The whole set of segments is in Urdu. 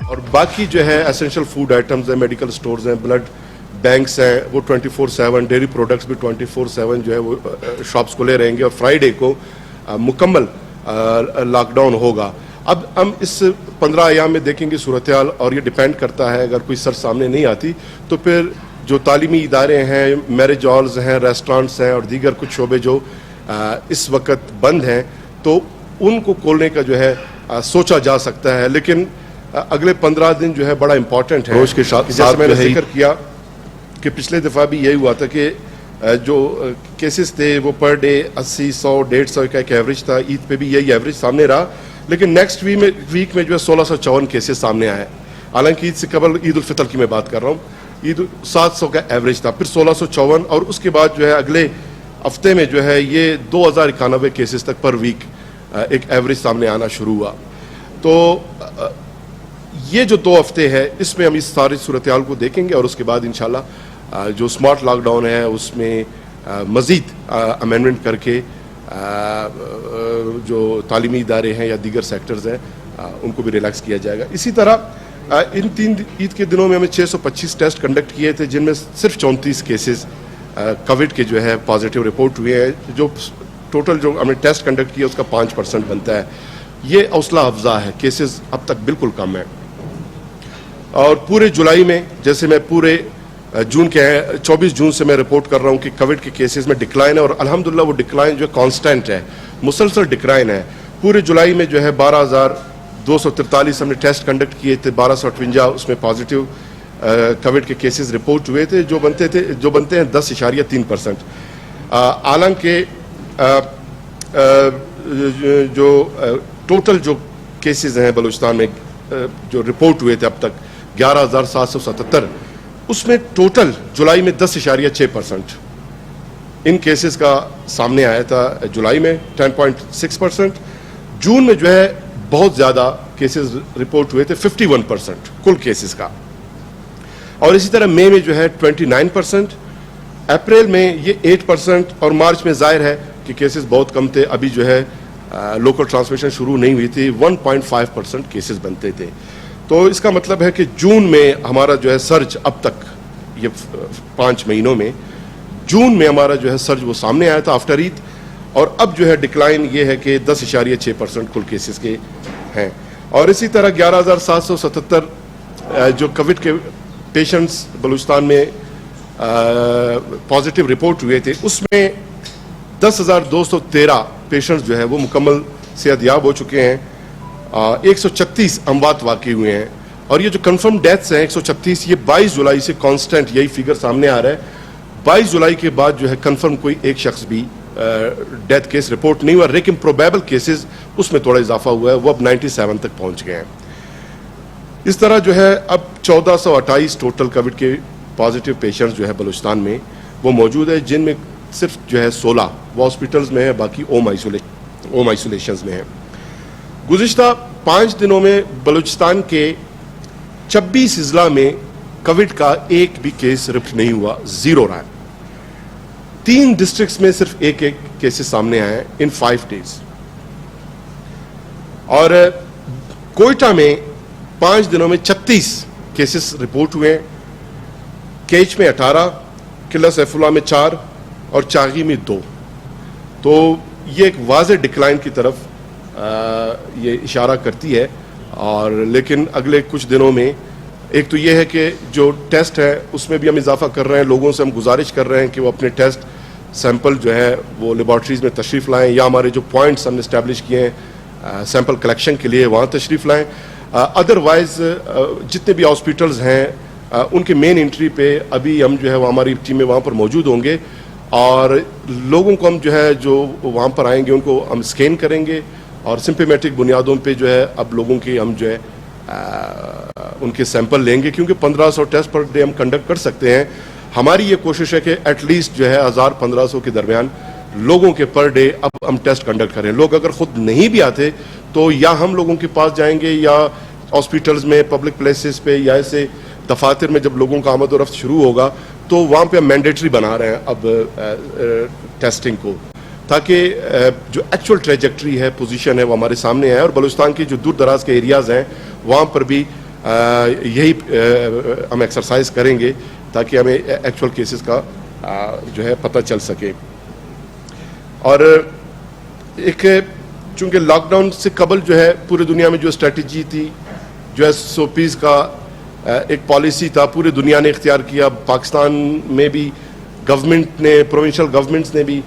اور باقی جو ہے اسینشل فوڈ آئٹمز ہیں, میڈیکل سٹورز ہیں, بلڈ بینکس ہیں, وہ 24/7, ڈیری پروڈکٹس بھی 24/7 جو ہے وہ شاپس کھلے رہیں گے, اور فرائیڈے کو مکمل لاک ڈاؤن ہوگا. اب ہم اس 15 ایام میں دیکھیں گے صورتحال, اور یہ ڈیپینڈ کرتا ہے اگر کوئی سر سامنے نہیں آتی تو پھر جو تعلیمی ادارے ہیں, میرج ہالز ہیں, ریسٹورانٹس ہیں, اور دیگر کچھ شعبے جو اس وقت بند ہیں, تو ان کو کھولنے کا جو ہے سوچا جا سکتا ہے. لیکن اگلے 15 دن جو ہے بڑا امپورٹنٹ ہے. روز کے ساتھ جیسے میں نے ذکر کیا کہ پچھلے دفعہ بھی یہی ہوا تھا کہ جو کیسز تھے وہ پر ڈے 80, 100, 150 کا ایک ایوریج تھا. عید پہ بھی یہی ایوریج سامنے رہا, لیکن نیکسٹ ویک میں جو ہے 1654 کیسز سامنے آئے. حالانکہ عید سے قبل عید الفطر کی میں بات کر رہا ہوں, عید 700 کا ایوریج تھا, پھر 1654, اور اس کے بعد جو ہے اگلے ہفتے میں جو ہے یہ 2091 کیسز تک پر ویک ایک ایوریج سامنے آنا شروع ہوا. تو یہ جو 2 ہفتے ہے اس میں ہم اس ساری صورتحال کو دیکھیں گے, اور اس کے بعد انشاءاللہ جو سمارٹ لاک ڈاؤن ہے اس میں مزید امینڈمنٹ کر کے جو تعلیمی ادارے ہیں یا دیگر سیکٹرز ہیں ان کو بھی ریلیکس کیا جائے گا. اسی طرح ان 3 عید کے دنوں میں ہمیں 625 ٹیسٹ کنڈکٹ کیے تھے, جن میں صرف 34 کیسز کووڈ کے جو ہے پازیٹیو رپورٹ ہوئے ہیں. جو ٹوٹل جو ہم نے ٹیسٹ کنڈکٹ کیا اس کا 5% بنتا ہے. یہ حوصلہ افزا ہے, کیسز اب تک بالکل کم ہیں. اور پورے جولائی میں, جیسے میں پورے جون کے 24 جون سے میں رپورٹ کر رہا ہوں کہ کووڈ کے کیسز میں ڈکلائن ہے, اور الحمدللہ وہ ڈکلائن جو ہے کانسٹنٹ ہے, مسلسل ڈکلائن ہے. پورے جولائی میں جو ہے 12,243 ہم نے ٹیسٹ کنڈکٹ کیے تھے, 1258 اس میں پازیٹیو کووڈ کے کیسز رپورٹ ہوئے تھے, جو بنتے ہیں 10.3%. حالانکہ جو ٹوٹل جو کیسز ہیں بلوچستان میں جو رپورٹ ہوئے تھے اب تک 11,777, اس میں ٹوٹل جولائی میں 10.6% ان کیسز کا سامنے آیا تھا. جولائی میں 10.6%. جون میں جو ہے بہت زیادہ کیسز رپورٹ ہوئے تھے, 51% کل کیسز کا. اور اسی طرح مئی میں جو ہے 29%, اپریل میں یہ 8%, اور مارچ میں ظاہر ہے کہ کیسز بہت کم تھے, ابھی جو ہے لوکل ٹرانسمیشن شروع نہیں ہوئی تھی, 1.5% کیسز بنتے تھے. تو اس کا مطلب ہے کہ جون میں ہمارا جو ہے سرج, اب تک یہ 5 مہینوں میں جون میں ہمارا جو ہے سرج وہ سامنے آیا تھا آفٹر عید, اور اب جو ہے ڈکلائن یہ ہے کہ 10.6% کل کیسز کے ہیں. اور اسی طرح 11,777 جو کووڈ کے پیشنٹس بلوچستان میں پازیٹیو رپورٹ ہوئے تھے, اس میں 10,213 پیشنٹس جو ہے وہ مکمل صحت یاب ہو چکے ہیں, 136 اموات واقع ہوئے ہیں. اور یہ جو کنفرم ڈیتھس ہیں 136, یہ 22 جولائی سے کانسٹنٹ یہی فگر سامنے آ رہا ہے. 22 جولائی کے بعد جو ہے کنفرم کوئی ایک شخص بھی ڈیتھ کیس رپورٹ نہیں ہوا, لیکن پروبیبل کیسز اس میں تھوڑا اضافہ ہوا ہے, وہ اب 97 تک پہنچ گئے ہیں. اس طرح جو ہے اب 1428 ٹوٹل کووڈ کے پازیٹیو پیشنٹس جو ہے بلوچستان میں وہ موجود ہے, جن میں صرف جو ہے 16 وہ ہاسپٹلز میں ہیں, باقی ہوم آئسولیشنز میں ہیں. گزشتہ 5 دنوں میں بلوچستان کے 26 اضلاع میں کووڈ کا ایک بھی کیس رپورٹ نہیں ہوا, 0 رہا ہے. 3 ڈسٹرکٹس میں صرف ایک کیسز سامنے آئے ہیں ان 5 days. اور کوئٹہ میں 5 دنوں میں 36 کیسز رپورٹ ہوئے ہیں, کیچ میں 18, قلعہ سیف اللہ میں 4 اور چاغی میں 2. تو یہ ایک واضح ڈکلائن کی طرف یہ اشارہ کرتی ہے. اور لیکن اگلے کچھ دنوں میں ایک تو یہ ہے کہ جو ٹیسٹ ہے اس میں بھی ہم اضافہ کر رہے ہیں, لوگوں سے ہم گزارش کر رہے ہیں کہ وہ اپنے ٹیسٹ سیمپل جو ہے وہ لیبارٹریز میں تشریف لائیں, یا ہمارے جو پوائنٹس ہم نے اسٹیبلش کیے ہیں سیمپل کلیکشن کے لیے وہاں تشریف لائیں. ادروائز جتنے بھی ہاسپٹلز ہیں ان کے مین انٹری پہ ابھی ہم جو ہے وہ ہماری ٹیمیں وہاں پر موجود ہوں گے, اور لوگوں کو ہم جو ہے جو وہاں پر آئیں گے ان کو ہم اسکین کریں گے, اور سمپٹمیٹک بنیادوں پہ جو ہے اب لوگوں کی ہم جو ہے ان کے سیمپل لیں گے, کیونکہ 1500 ٹیسٹ پر ڈے ہم کنڈکٹ کر سکتے ہیں. ہماری یہ کوشش ہے کہ ایٹ لیسٹ جو ہے 1000-1500 کے درمیان لوگوں کے پر ڈے اب ہم ٹیسٹ کنڈکٹ کریں. لوگ اگر خود نہیں بھی آتے تو یا ہم لوگوں کے پاس جائیں گے, یا ہاسپٹلز میں, پبلک پلیسز پہ, یا ایسے دفاتر میں جب لوگوں کا آمد و رفت شروع ہوگا تو وہاں پہ ہم مینڈیٹری بنا رہے ہیں اب ٹیسٹنگ کو, تاکہ جو ایکچوئل ٹریجیکٹری ہے, پوزیشن ہے, وہ ہمارے سامنے ہے. اور بلوچستان کے جو دور دراز کے ایریاز ہیں وہاں پر بھی یہی ہم ایکسرسائز کریں گے تاکہ ہمیں ایکچوئل کیسز کا جو ہے پتہ چل سکے. اور ایک چونکہ لاک ڈاؤن سے قبل جو ہے پوری دنیا میں جو اسٹریٹجی تھی، جو SOPs کا ایک پالیسی تھا، پوری دنیا نے اختیار کیا. پاکستان میں بھی گورنمنٹ نے، پروونشل گورنمنٹس نے بھی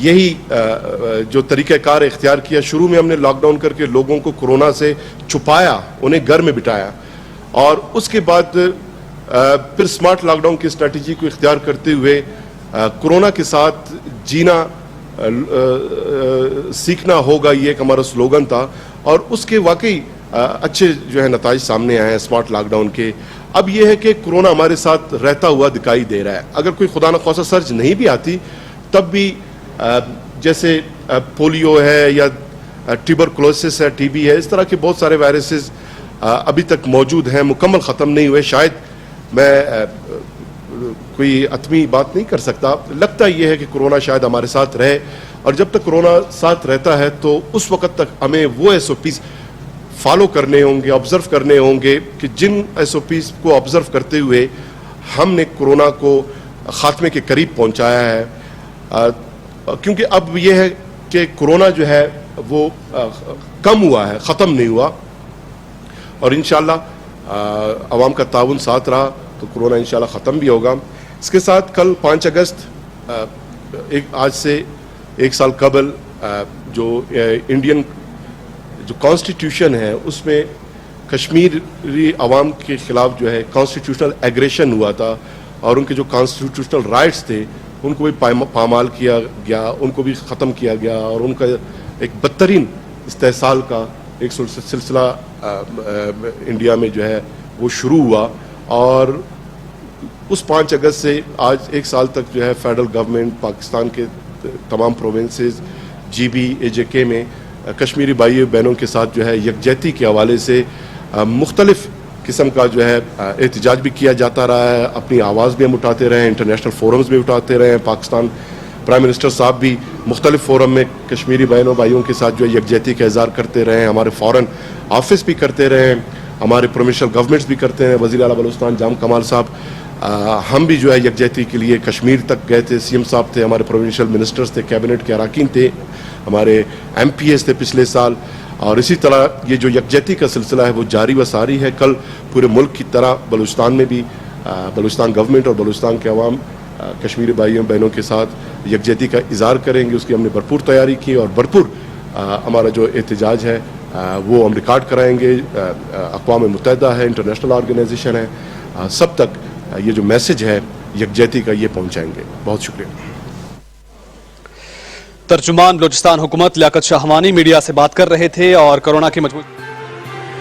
یہی جو طریقہ کار اختیار کیا. شروع میں ہم نے لاک ڈاؤن کر کے لوگوں کو کورونا سے چھپایا، انہیں گھر میں بٹھایا، اور اس کے بعد پھر اسمارٹ لاک ڈاؤن کی اسٹریٹجی کو اختیار کرتے ہوئے کورونا کے ساتھ جینا سیکھنا ہوگا، یہ ایک ہمارا سلوگن تھا، اور اس کے واقعی اچھے جو ہے نتائج سامنے آئے ہیں اسمارٹ لاک ڈاؤن کے. اب یہ ہے کہ کورونا ہمارے ساتھ رہتا ہوا دکھائی دے رہا ہے. اگر کوئی خدا نخواستہ سرج نہیں بھی آتی تب بھی جیسے پولیو ہے یا ٹیوبرکلوسس ہے، TB ہے، اس طرح کے بہت سارے وائرسز ابھی تک موجود ہیں، مکمل ختم نہیں ہوئے. شاید میں کوئی حتمی بات نہیں کر سکتا، لگتا یہ ہے کہ کورونا شاید ہمارے ساتھ رہے، اور جب تک کورونا ساتھ رہتا ہے تو اس وقت تک ہمیں وہ SOPs فالو کرنے ہوں گے، آبزرو کرنے ہوں گے کہ جن SOPs کو آبزرو کرتے ہوئے ہم نے کورونا کو خاتمے کے قریب پہنچایا ہے. کیونکہ اب یہ ہے کہ کورونا جو ہے وہ کم ہوا ہے، ختم نہیں ہوا، اور انشاءاللہ عوام کا تعاون ساتھ رہا تو کورونا انشاءاللہ ختم بھی ہوگا. اس کے ساتھ کل 5 اگست آج سے 1 سال قبل جو انڈین جو کانسٹیٹیوشن ہے اس میں کشمیری عوام کے خلاف جو ہے کانسٹیٹیوشنل ایگریشن ہوا تھا، اور ان کے جو کانسٹیٹیوشنل رائٹس تھے ان کو بھی پامال کیا گیا، ان کو بھی ختم کیا گیا، اور ان کا ایک بدترین استحصال کا ایک سلسلہ انڈیا میں جو ہے وہ شروع ہوا. اور اس 5 اگست سے آج 1 سال تک جو ہے فیڈرل گورنمنٹ پاکستان کے تمام پروونسز GB AJK میں کشمیری بھائیوں بہنوں کے ساتھ جو ہے یکجہتی کے حوالے سے مختلف قسم کا جو ہے احتجاج بھی کیا جاتا رہا ہے. اپنی آواز بھی ہم اٹھاتے رہے ہیں، انٹرنیشنل فورمز بھی اٹھاتے رہے ہیں. پاکستان پرائم منسٹر صاحب بھی مختلف فورم میں کشمیری بہنوں بھائیوں کے ساتھ جو ہے یکجہتی کا اظہار کرتے رہے ہیں. ہمارے فورن آفس بھی کرتے رہے ہیں، ہمارے پروونشل گورنمنٹس بھی کرتے ہیں. وزیر اعلیٰ بلوچستان جام کمال صاحب، ہم بھی جو ہے یکجہتی کے لیے کشمیر تک گئے تھے. CM صاحب تھے، ہمارے پروونشل منسٹرز تھے، کیبنٹ کے اراکین تھے، ہمارے MPs تھے پچھلے سال. اور اسی طرح یہ جو یکجہتی کا سلسلہ ہے وہ جاری و ساری ہے. کل پورے ملک کی طرح بلوچستان میں بھی بلوچستان گورنمنٹ اور بلوچستان کے عوام کشمیری بھائیوں بہنوں کے ساتھ یکجہتی کا اظہار کریں گے. اس کی ہم نے بھرپور تیاری کی، اور بھرپور ہمارا جو احتجاج ہے وہ ہم ریکارڈ کرائیں گے. اقوام متحدہ ہے، انٹرنیشنل آرگنائزیشن ہے، سب تک یہ جو میسج ہے یکجہتی کا یہ پہنچائیں گے. بہت شکریہ. ترجمان بلوچستان حکومت لیاقت شاہوانی میڈیا سے بات کر رہے تھے، اور کورونا کے مجموعی